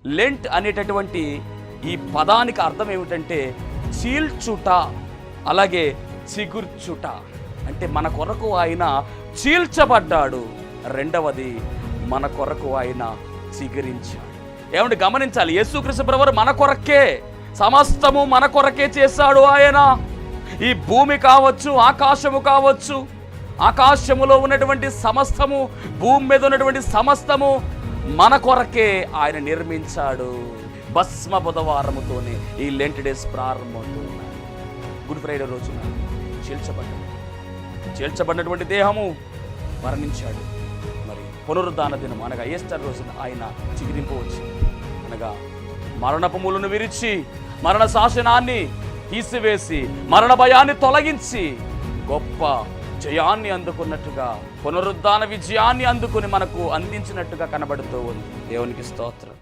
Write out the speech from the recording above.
Lent అనేటటువంటి ఈ పదానికి అర్థం ఏమిటంటే చీల్చుట, అలాగే చిగుర్చుట. అంటే మన కొరకు ఆయన చీల్చబడ్డాడు, రెండవది మన కొరకు ఆయన చిగురించాడు. ఏమంటే గమనించాలి, యేసుక్రీస్తు ప్రభువు మన కొరకే, సమస్తము మన కొరకే చేశాడు ఆయన. ఈ భూమి కావచ్చు, ఆకాశము కావచ్చు, ఆకాశములో ఉన్నటువంటి సమస్తము, భూమి మీద ఉన్నటువంటి సమస్తము మన కొరకే ఆయన నిర్మించాడు. భస్మ బుధవారముతోనే ఈ లెంట్ డేస్ ప్రారంభమవుతున్నాయి. గుడ్ ఫ్రైడే రోజున చేల్చబడినటువంటి దేహము మరణించాడు. మరి పునరుద్ధాన దినం అనగా ఈస్టర్ రోజున ఆయన చిగురింపవచ్చింది. అనగా మరణపు ముళ్ళను విరిచి, మరణ శాసనాన్ని తీసివేసి, మరణ భయాన్ని తొలగించి గొప్ప జయాన్ని అందుకున్నట్టుగా, పునరుద్ధాన విజయాన్ని అందుకుని మనకు అందించినట్టుగా కనబడుతూ ఉంది. దేవునికి స్తోత్రం.